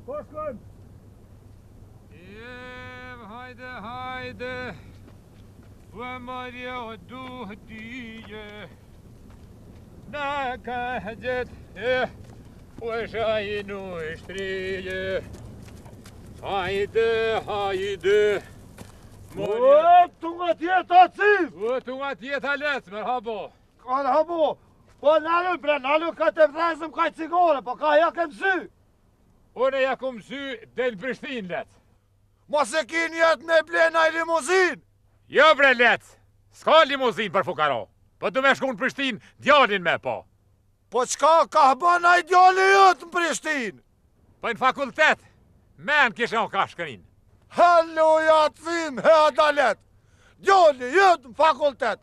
Po shkojmë. Hajde. Vëmërja duhet dije. Na ka hëgjet, u shajinu shtrije. Hajde. Tunga tjetë acim! Tunga tjetë alec, merhabo. Merhabo. Po nalu bre, nalu ka të vdhezëm ka i cigare, po ka ja kem sy. Une ja kum sy del Prishtin let. Mos e ki njetë me blena i limuzin. Jo bre let, s'ka limuzin për fukaro. Po du me shku në Prishtin, djalin me po. Po qka ka bëna i djali jëtë në Prishtin? Po në fakultet, men kishe o ka shkërin. Halloja të thim, he adalet. Djali jëtë në fakultet.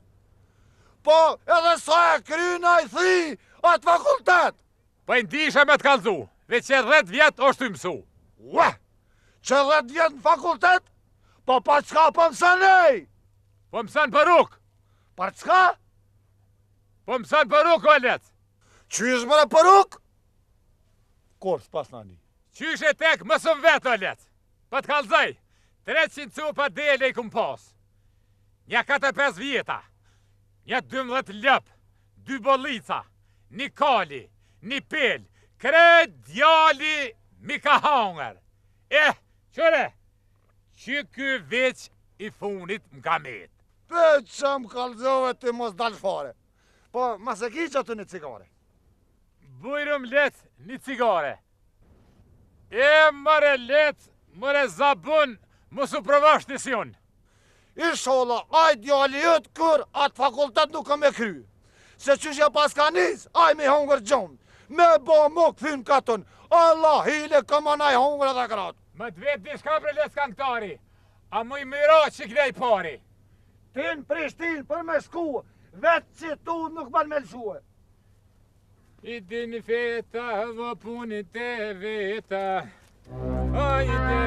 Po edhe sa e kryna i thi atë fakultet. Po i ndisha me të kalzu, veç që 10 vjet është të mësu. Ua, që 10 vjet në fakultet? Po pa qka po mësën ej? Po mësën për ruk. Par qka? Po mësën për ruk, o let. Qysh mëre për ruk? Kur s'pas nani? Qysh e tek mësëm vetë, o let. Po të kalzaj, 300 cupa dele i kum pas. Nja 45 vjeta. Nja 12 lëp, 2 bollica, 1 kali, 1 pel, kret djali mi ka hanger. Qëre, që ky veç i funit m'ka met. Pe që më kalzove të mos dalë fare. Po, mas e ki që të një cigare. Bujrëm let një cigare. Mëre let, mëre zabun, mos u provash të sion. Inshallah, aj djali jëtë kër atë fakultet nuk kam e kry. Se qëshja pas ka nis, aj me hongër gjonë. Me bo më këthyn katën. Allah hile këma naj hongër edhe kratë. Më të vetë dishka për let skankëtari. A më i mira që kënej pari. Ti në Prishtin për me shku, vetë që tu nuk ban me lëshue. I dini feta, vë punit e veta. Hajde.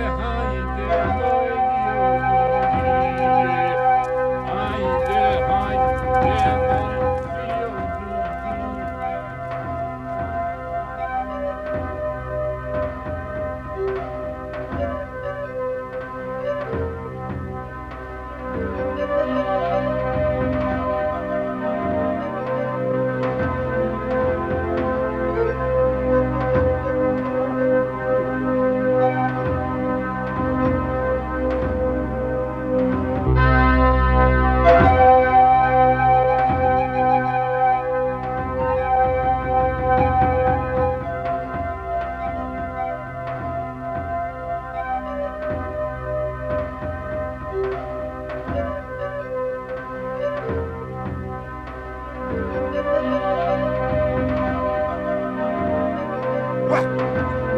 What?